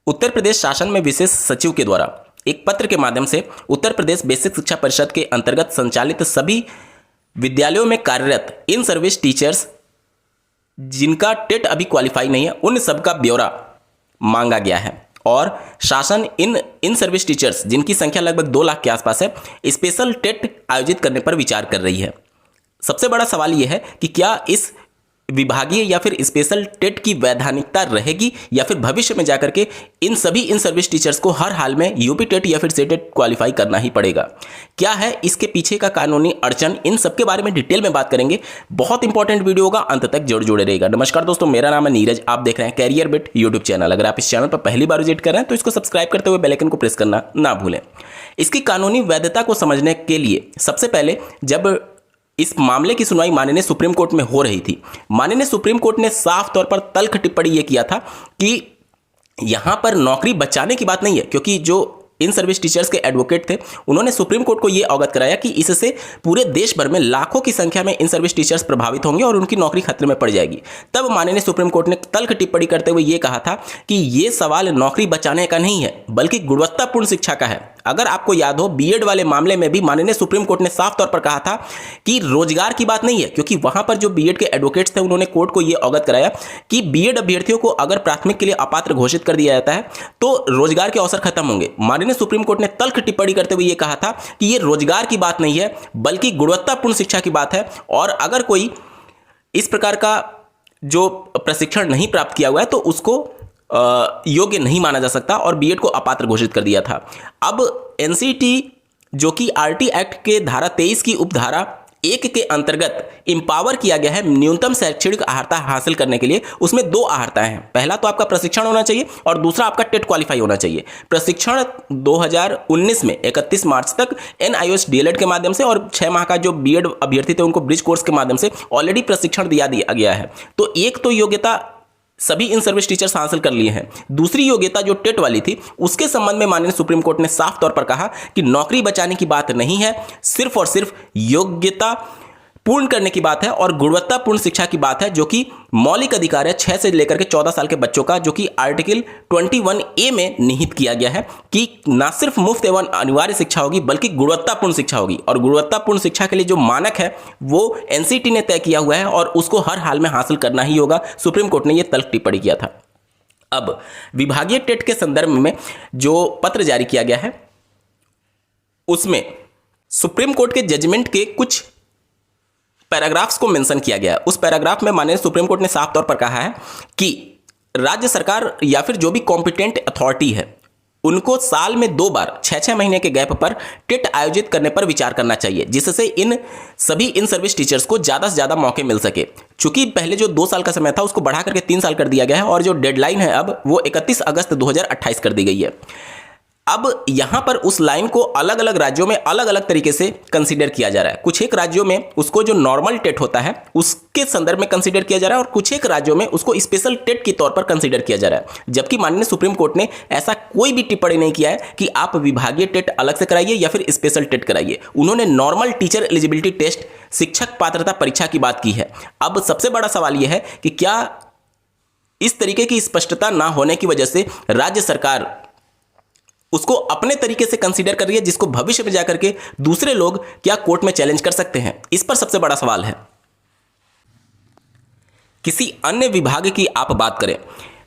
उत्तर प्रदेश शासन में विशेष सचिव के द्वारा एक पत्र के माध्यम से उत्तर प्रदेश बेसिक शिक्षा परिषद के अंतर्गत संचालित सभी विद्यालयों में कार्यरत इन सर्विस टीचर्स जिनका टेट अभी क्वालिफाई नहीं है उन सब का ब्यौरा मांगा गया है। और शासन इन सर्विस टीचर्स जिनकी संख्या लगभग 2 लाख के आसपास है स्पेशल टेट आयोजित करने पर विचार कर रही है। सबसे बड़ा सवाल यह है कि क्या इस विभागीय या फिर स्पेशल टेट की वैधानिकता रहेगी या फिर भविष्य में जाकर के इन सर्विस टीचर्स को हर हाल में यूपी टेट या फिर सेटेट क्वालिफाई करना ही पड़ेगा। क्या है इसके पीछे का कानूनी अड़चन, इन सब के बारे में डिटेल में बात करेंगे। बहुत इंपॉर्टेंट वीडियो होगा, अंत तक जरूर जुड़े रहेगा। नमस्कार दोस्तों, मेरा नाम है नीरज, आप देख रहे हैं कैरियर बिट यूट्यूब चैनल। अगर आप इस चैनल पर पहली बार विजिट कर रहे हैं तो इसको सब्सक्राइब करते हुए बेल आइकन को प्रेस करना ना भूलें। इसकी कानूनी वैधता को समझने के लिए सबसे पहले जब इस मामले की सुनवाई माननीय सुप्रीम कोर्ट में हो रही थी, माननीय सुप्रीम कोर्ट ने साफ तौर पर तल्ख टिप्पणी यह किया था कि यहां पर नौकरी बचाने की बात नहीं है, क्योंकि जो इन सर्विस टीचर्स के एडवोकेट थे उन्होंने सुप्रीम कोर्ट को यह अवगत कराया कि इससे पूरे देश भर में लाखों की संख्या में इन सर्विस टीचर्स प्रभावित होंगे और उनकी नौकरी खतरे में पड़ जाएगी। तब माननीय सुप्रीम कोर्ट ने तल्ख टिप्पणी करते हुए यह कहा था कि यह सवाल नौकरी बचाने का नहीं है बल्कि गुणवत्तापूर्ण शिक्षा का है। अगर आपको याद हो, बीएड वाले मामले में भी माननीय सुप्रीम कोर्ट ने साफ तौर पर कहा था कि रोजगार की बात नहीं है, क्योंकि वहां पर जो बीएड के एडवोकेट्स थे उन्होंने कोर्ट को यह अवगत कराया कि बीएड अभ्यर्थियों को अगर प्राथमिक के लिए अपात्र घोषित कर दिया जाता है तो रोजगार के अवसर खत्म होंगे। माननीय सुप्रीम कोर्ट ने तल्ख टिप्पणी करते हुए यह कहा था कि यह रोजगार की बात नहीं है बल्कि गुणवत्तापूर्ण शिक्षा की बात है, और अगर कोई इस प्रकार का जो प्रशिक्षण नहीं प्राप्त किया हुआ है तो उसको योग्य नहीं माना जा सकता और बीएड को अपात्र घोषित कर दिया था। अब एनसीटी जो कि आरटी एक्ट के धारा 23 की उपधारा 1 के अंतर्गत इंपावर किया गया है न्यूनतम शैक्षणिक अर्हता हासिल करने के लिए, उसमें 2 अर्हताएं हैं। पहला तो आपका प्रशिक्षण होना चाहिए और दूसरा आपका टेट क्वालिफाई होना चाहिए। प्रशिक्षण 2019 में 31 मार्च तक एनआईओएस डीएलएड के माध्यम से और 6 माह का जो बीएड अभ्यर्थी थे उनको ब्रिज कोर्स के माध्यम से ऑलरेडी प्रशिक्षण दिया गया है। तो एक तो योग्यता सभी इन सर्विस टीचर्स हासिल कर लिए हैं। दूसरी योग्यता जो टेट वाली थी उसके संबंध में माननीय सुप्रीम कोर्ट ने साफ तौर पर कहा कि नौकरी बचाने की बात नहीं है, सिर्फ और सिर्फ योग्यता पूर्ण करने की बात है और गुणवत्तापूर्ण शिक्षा की बात है, जो कि मौलिक अधिकार है 6 से लेकर के 14 साल के बच्चों का, जो कि आर्टिकल 21A में निहित किया गया है कि ना सिर्फ मुफ्त एवं अनिवार्य शिक्षा होगी बल्कि गुणवत्तापूर्ण शिक्षा होगी। और गुणवत्तापूर्ण शिक्षा के लिए जो मानक है वो एनसीटी ने तय किया हुआ है और उसको हर हाल में हासिल करना ही होगा। सुप्रीम कोर्ट ने यह तल्ख टिप्पणी किया था। अब विभागीय टेट के संदर्भ में जो पत्र जारी किया गया है उसमें सुप्रीम कोर्ट के जजमेंट के कुछ पैराग्राफ्स को मेंशन किया गया है। उस पैराग्राफ में माननीय सुप्रीम कोर्ट ने साफ तौर पर कहा है कि राज्य सरकार या फिर जो भी कॉम्पिटेंट अथॉरिटी है उनको साल में 2 बार 6-6 महीने के गैप पर टेट आयोजित करने पर विचार करना चाहिए, जिससे इन सर्विस टीचर्स को ज़्यादा से ज़्यादा मौके मिल सके। चूंकि पहले जो 2 साल का समय था उसको बढ़ा करके 3 साल कर दिया गया है और जो डेडलाइन है अब वो 31 अगस्त 2028 कर दी गई है। अब यहां पर उस लाइन को अलग अलग राज्यों में अलग अलग तरीके से कंसीडर किया जा रहा है। कुछ एक राज्यों में उसको जो नॉर्मल टेट होता है उसके संदर्भ में कंसीडर किया जा रहा है और कुछ एक राज्यों में उसको स्पेशल टेट के तौर पर कंसीडर किया जा रहा है। जबकि माननीय सुप्रीम कोर्ट ने ऐसा कोई भी टिप्पणी नहीं किया है कि आप विभागीय टेट अलग से कराइए या फिर स्पेशल टेट कराइए। उन्होंने नॉर्मल टीचर एलिजिबिलिटी टेस्ट, शिक्षक पात्रता परीक्षा की बात की है। अब सबसे बड़ा सवाल यह है कि क्या इस तरीके की स्पष्टता ना होने की वजह से राज्य सरकार उसको अपने तरीके से कंसीडर कर रही है, जिसको भविष्य में जाकर के दूसरे लोग क्या कोर्ट में चैलेंज कर सकते हैं? इस पर सबसे बड़ा सवाल है। किसी अन्य विभाग की आप बात करें,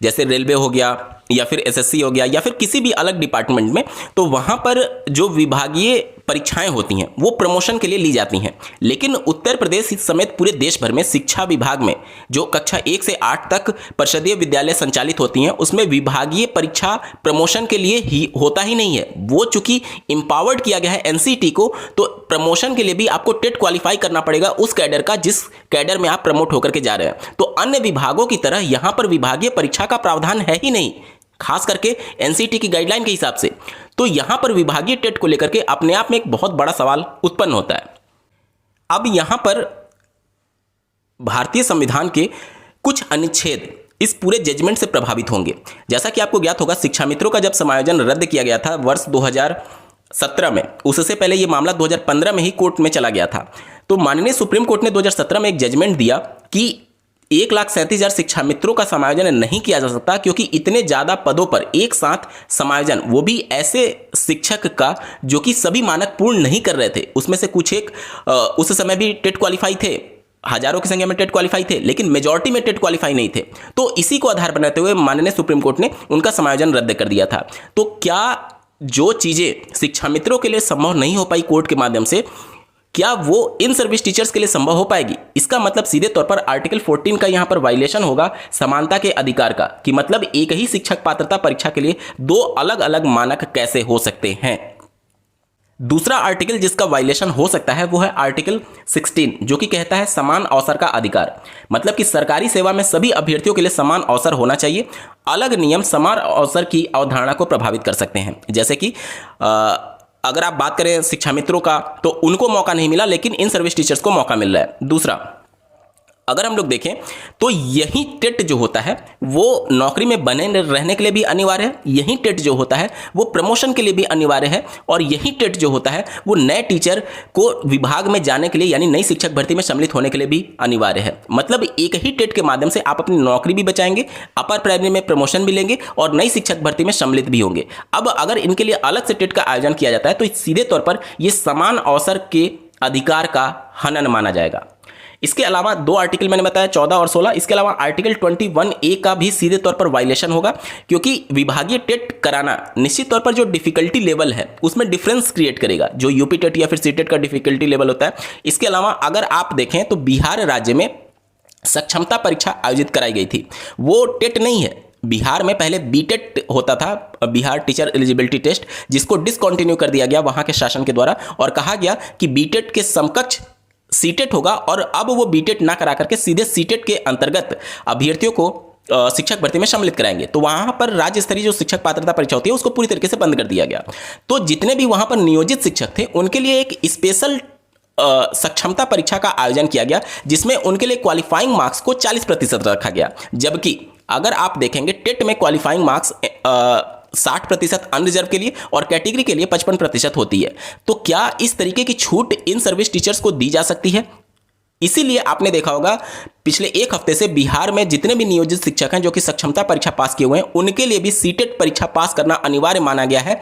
जैसे रेलवे हो गया या फिर एसएससी हो गया या फिर किसी भी अलग डिपार्टमेंट में, तो वहां पर जो विभागीय परीक्षाएं होती हैं वो प्रमोशन के लिए ली जाती हैं। लेकिन उत्तर प्रदेश समेत पूरे देश भर में शिक्षा विभाग में जो कक्षा 1 से 8 तक परिषदीय विद्यालय संचालित होती हैं उसमें विभागीय परीक्षा प्रमोशन के लिए ही होता ही नहीं है। वो चूंकि एम्पावर्ड किया गया है एनसीटी को, तो प्रमोशन के लिए भी आपको टेट क्वालिफाई करना पड़ेगा उस कैडर का जिस कैडर में आप प्रमोट होकर के जा रहे हैं। तो अन्य विभागों की तरह यहां पर विभागीय परीक्षा का प्रावधान है ही नहीं, खास करके एनसीटी की गाइडलाइन के हिसाब से। तो यहां पर विभागीय टेट को लेकर के अपने आप में एक बहुत बड़ा सवाल उत्पन्न होता है। अब यहां पर भारतीय संविधान के कुछ अनुच्छेद इस पूरे जजमेंट से प्रभावित होंगे। जैसा कि आपको ज्ञात होगा, शिक्षा मित्रों का जब समायोजन रद्द किया गया था वर्ष 2017 में, उससे पहले यह मामला 2015 में ही कोर्ट में चला गया था। तो माननीय सुप्रीम कोर्ट ने 2017 में एक जजमेंट दिया कि 1,37,000 शिक्षा मित्रों का समायोजन नहीं किया जा सकता, क्योंकि इतने ज़्यादा पदों पर एक साथ समायोजन, वो भी ऐसे शिक्षक का जो कि सभी मानक पूर्ण नहीं कर रहे थे। उसमें से कुछ एक उस समय भी टेट क्वालिफाई थे, हजारों की संख्या में टेट क्वालिफाई थे, लेकिन मेजॉरिटी में टेट क्वालिफाई नहीं थे। तो इसी को आधार बनाते हुए माननीय सुप्रीम कोर्ट ने उनका समायोजन रद्द कर दिया था। तो क्या जो चीज़ें शिक्षा मित्रों के लिए संभव नहीं हो पाई कोर्ट के माध्यम से, क्या वो इन सर्विस टीचर्स के लिए संभव हो पाएगी? इसका मतलब सीधे तौर पर आर्टिकल 14 का यहां पर वायलेशन होगा समानता के अधिकार का, कि मतलब एक ही शिक्षक पात्रता परीक्षा के लिए दो अलग अलग मानक कैसे हो सकते हैं। दूसरा आर्टिकल जिसका वायलेशन हो सकता है वो है आर्टिकल 16, जो कि कहता है समान अवसर का अधिकार। मतलब कि सरकारी सेवा में सभी अभ्यर्थियों के लिए समान अवसर होना चाहिए। अलग नियम समान अवसर की अवधारणा को प्रभावित कर सकते हैं। जैसे कि अगर आप बात करें शिक्षा मित्रों का, तो उनको मौका नहीं मिला, लेकिन इन सर्विस टीचर्स को मौका मिल रहा है। दूसरा, अगर हम लोग देखें तो यही टेट जो होता है वो नौकरी में बने रहने के लिए भी अनिवार्य है, यही टेट जो होता है वो प्रमोशन के लिए भी अनिवार्य है, और यही टेट जो होता है वो नए टीचर को विभाग में जाने के लिए यानी नई शिक्षक भर्ती में सम्मिलित होने के लिए भी अनिवार्य है। मतलब एक ही टेट के माध्यम से आप अपनी नौकरी भी बचाएंगे, अपर प्राइमरी में प्रमोशन भी लेंगे और नई शिक्षक भर्ती में सम्मिलित भी होंगे। अब अगर इनके लिए अलग से टेट का आयोजन किया जाता है तो सीधे तौर पर यह समान अवसर के अधिकार का हनन माना जाएगा। इसके अलावा दो आर्टिकल मैंने बताया 14 और 16, इसके अलावा आर्टिकल 21A का भी सीधे तौर पर वायलेशन होगा, क्योंकि विभागीय टेट कराना निश्चित तौर पर जो डिफिकल्टी लेवल है उसमें डिफरेंस क्रिएट करेगा, जो यूपी टेट या फिर सीटेट का डिफिकल्टी लेवल होता है। इसके अलावा अगर आप देखें तो बिहार राज्य में सक्षमता परीक्षा आयोजित कराई गई थी, वो टेट नहीं है। बिहार में पहले बीटेट होता था, बिहार टीचर एलिजिबिलिटी टेस्ट, जिसको डिसकंटिन्यू कर दिया गया वहां के शासन के द्वारा, और कहा गया कि बीटेट के समकक्ष सीटेट होगा, और अब वो बीटेट ना करा करके सीधे सीटेट के अंतर्गत अभ्यर्थियों को शिक्षक भर्ती में सम्मिलित कराएंगे। तो वहां पर राज्य स्तरीय जो शिक्षक पात्रता परीक्षा होती है उसको पूरी तरीके से बंद कर दिया गया। तो जितने भी वहां पर नियोजित शिक्षक थे उनके लिए एक स्पेशल सक्षमता परीक्षा का आयोजन किया गया, जिसमें उनके लिए क्वालिफाइंग मार्क्स को 40% रखा गया। जबकि अगर आप देखेंगे टेट में क्वालिफाइंग मार्क्स 60% अनरिजर्व के लिए और कैटेगरी के लिए 55% होती है। तो क्या इस तरीके की छूट इन सर्विस टीचर्स को दी जा सकती है? इसीलिए आपने देखा होगा पिछले एक हफ्ते से बिहार में जितने भी नियोजित शिक्षक हैं जो कि सक्षमता परीक्षा पास किए हुए हैं, उनके लिए भी सीटेट परीक्षा पास करना अनिवार्य माना गया है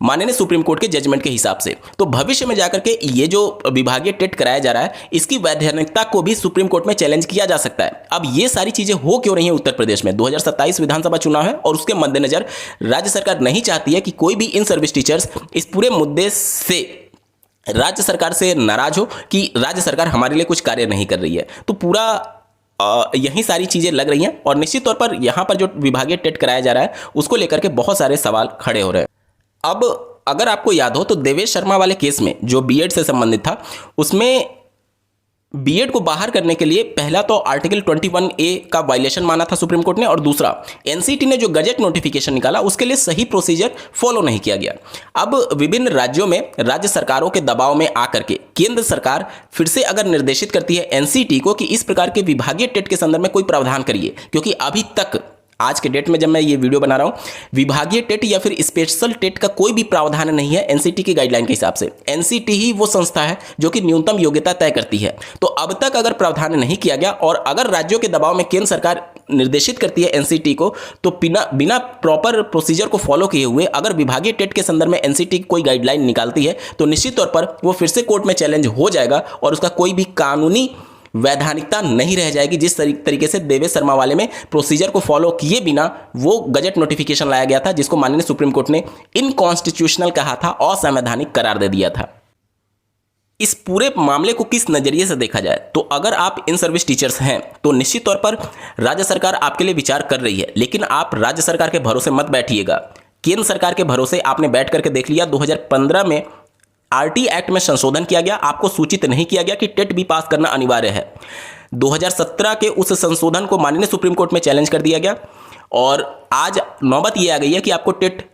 माननीय सुप्रीम कोर्ट के जजमेंट के हिसाब से। तो भविष्य में जाकर के ये जो विभागीय टेट कराया जा रहा है इसकी वैधानिकता को भी सुप्रीम कोर्ट में चैलेंज किया जा सकता है। अब ये सारी चीजें हो क्यों रही हैं उत्तर प्रदेश में? 2027 विधानसभा चुनाव है और उसके मद्देनजर राज्य सरकार नहीं चाहती है कि कोई भी इन सर्विस टीचर्स इस पूरे मुद्दे से राज्य सरकार से नाराज हो कि राज्य सरकार हमारे लिए कुछ कार्य नहीं कर रही है। तो पूरा यही सारी चीजें लग रही हैं, और निश्चित तौर पर यहां पर जो विभागीय टेट कराया जा रहा है उसको लेकर के बहुत सारे सवाल खड़े हो रहे हैं। अब अगर आपको याद हो तो देवेश शर्मा वाले केस में जो बीएड से संबंधित था, उसमें बीएड को बाहर करने के लिए पहला तो आर्टिकल 21A का वायलेशन माना था सुप्रीम कोर्ट ने, और दूसरा एनसीटी ने जो गजट नोटिफिकेशन निकाला उसके लिए सही प्रोसीजर फॉलो नहीं किया गया। अब विभिन्न राज्यों में राज्य सरकारों के दबाव में आकर के केंद्र सरकार फिर से अगर निर्देशित करती है एनसीटी को कि इस प्रकार के विभागीय टेट के संदर्भ में कोई प्रावधान करिए, क्योंकि अभी तक आज के डेट में जब मैं ये वीडियो बना रहा हूं विभागीय टेट या फिर स्पेशल टेट का कोई भी प्रावधान नहीं है एनसीटी की गाइडलाइन के हिसाब से। एनसीटी ही वो संस्था है जो कि न्यूनतम योग्यता तय करती है। तो अब तक अगर प्रावधान नहीं किया गया और अगर राज्यों के दबाव में केंद्र सरकार निर्देशित करती है एनसीटी को, तो बिना प्रॉपर प्रोसीजर को फॉलो किए हुए अगर विभागीय टेट के संदर्भ में एनसीटी कोई गाइडलाइन निकालती है तो निश्चित तौर पर वो फिर से कोर्ट में चैलेंज हो जाएगा और उसका कोई भी कानूनी वैधानिकता नहीं रह जाएगी। जिस तरीके से देवेश शर्मा वाले में प्रोसीजर को फॉलो किए बिना वो गजट नोटिफिकेशन लाया गया था, जिसको माननीय सुप्रीम कोर्ट ने इनकॉन्स्टिट्यूशनल कहा था, असंवैधानिक करार दे दिया था। इस पूरे मामले को किस नजरिए से देखा जाए तो अगर आप इन सर्विस टीचर्स हैं तो निश्चित तौर पर राज्य सरकार आपके लिए विचार कर रही है, लेकिन आप राज्य सरकार के भरोसे मत बैठिएगा। केंद्र सरकार के भरोसे आपने बैठ करके देख लिया 2015 में आरटी एक्ट में संशोधन किया गया, आपको सूचित नहीं किया गया कि टेट भी पास करना अनिवार्य है। 2017 के उस संशोधन को माननीय सुप्रीम कोर्ट में चैलेंज कर दिया गया और आज नौबत ये आ गई है कि आपको टेट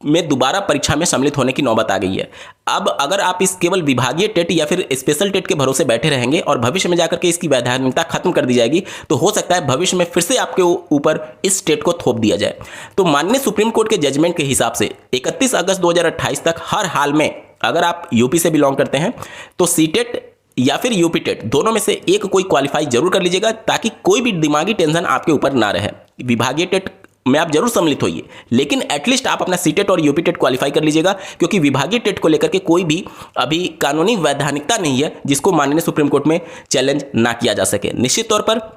में दोबारा परीक्षा में सम्मिलित होने की नौबत आ गई है। अब अगर आप इस केवल विभागीय टेट या फिर स्पेशल टेट के भरोसे बैठे रहेंगे और भविष्य में जाकर के इसकी वैधानिकता खत्म कर दी जाएगी तो हो सकता है भविष्य में फिर से आपके ऊपर इस टेट को थोप दिया जाए। तो माननीय सुप्रीम कोर्ट के जजमेंट के हिसाब से 31 अगस्त 2028 तक हर हाल में अगर आप यूपी से बिलोंग करते हैं तो सीटेट या फिर यूपी टेट, दोनों में से एक कोई क्वालिफाई जरूर कर लीजिएगा, ताकि कोई भी दिमागी टेंशन आपके ऊपर ना रहे। विभागीय टेट में आप जरूर सम्मिलित होइए, लेकिन एटलीस्ट आप अपना सीटेट और यूपी टेट क्वालिफाई कर लीजिएगा, क्योंकि विभागीय टेट को लेकर के कोई भी अभी कानूनी वैधानिकता नहीं है जिसको माननीय सुप्रीम कोर्ट में चैलेंज ना किया जा सके। निश्चित तौर पर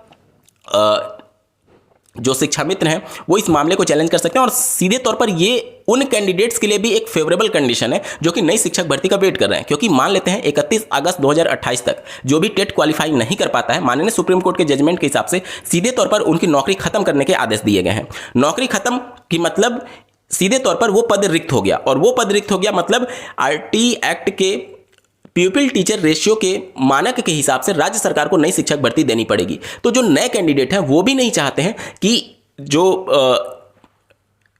जो शिक्षा मित्र हैं वो इस मामले को चैलेंज कर सकते हैं, और सीधे तौर पर ये उन कैंडिडेट्स के लिए भी एक फेवरेबल कंडीशन है जो कि नई शिक्षक भर्ती का वेट कर रहे हैं। क्योंकि मान लेते हैं 31 अगस्त 2028 तक जो भी टेट क्वालिफाई नहीं कर पाता है, माननीय सुप्रीम कोर्ट के जजमेंट के हिसाब से सीधे तौर पर उनकी नौकरी खत्म करने के आदेश दिए गए हैं। नौकरी खत्म की मतलब सीधे तौर पर वो पद रिक्त हो गया, और वो पद रिक्त हो गया मतलब आरटी एक्ट के प्यूपिल टीचर रेशियो के मानक के हिसाब से राज्य सरकार को नई शिक्षक भर्ती देनी पड़ेगी। तो जो नए कैंडिडेट हैं वो भी नहीं चाहते हैं कि जो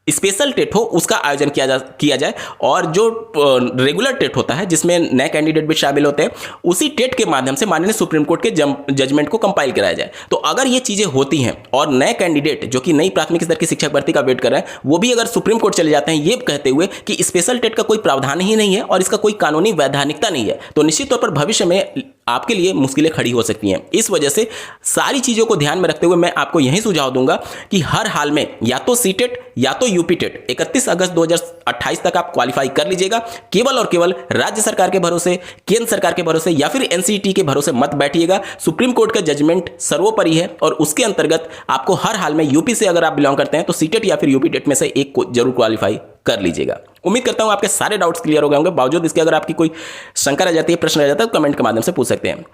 स्पेशल टेट हो उसका आयोजन किया जाए, और जो रेगुलर टेट होता है जिसमें नए कैंडिडेट भी शामिल होते हैं, उसी टेट के माध्यम से माननीय सुप्रीम कोर्ट के जजमेंट को कंपाइल कराया जाए। तो अगर ये चीज़ें होती हैं और नए कैंडिडेट जो कि नई प्राथमिक स्तर की शिक्षक भर्ती का वेट कर रहे हैं वो भी अगर सुप्रीम कोर्ट चले जाते हैं ये कहते हुए कि स्पेशल टेट का कोई प्रावधान ही नहीं है और इसका कोई कानूनी वैधानिकता नहीं है, तो निश्चित तौर पर भविष्य में आपके लिए मुश्किलें खड़ी हो सकती हैं। इस वजह से सारी चीज़ों को ध्यान में रखते हुए मैं आपको यही सुझाव दूंगा कि हर हाल में या तो सीटेट या तो यूपी टेट 31 अगस्त 2028 तक आप क्वालिफाई कर लीजिएगा। केवल और केवल राज्य सरकार के भरोसे, केंद्र सरकार के भरोसे या फिर एनसीईटी के भरोसे मत बैठिएगा। सुप्रीम कोर्ट का जजमेंट सर्वोपरि है, और उसके अंतर्गत आपको हर हाल में यूपी से अगर आप बिलोंग करते हैं तो सीटेट या फिर यूपी टेट में से एक को जरूर क्वालिफाई कर लीजिएगा। उम्मीद करता हूं आपके सारे डाउट्स क्लियर हो गए होंगे। बावजूद इसके अगर आपकी कोई शंका रह जाती है, प्रश्न रह जाता है, तो कमेंट के माध्यम से पूछ सकते हैं।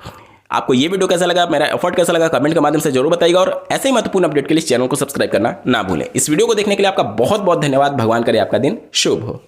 आपको ये वीडियो कैसा लगा, मेरा एफर्ट कैसा लगा, कमेंट के माध्यम से जरूर बताइएगा, और ऐसे ही महत्वपूर्ण अपडेट के लिए इस चैनल को सब्सक्राइब करना ना भूलें। इस वीडियो को देखने के लिए आपका बहुत बहुत धन्यवाद। भगवान करे आपका दिन शुभ हो।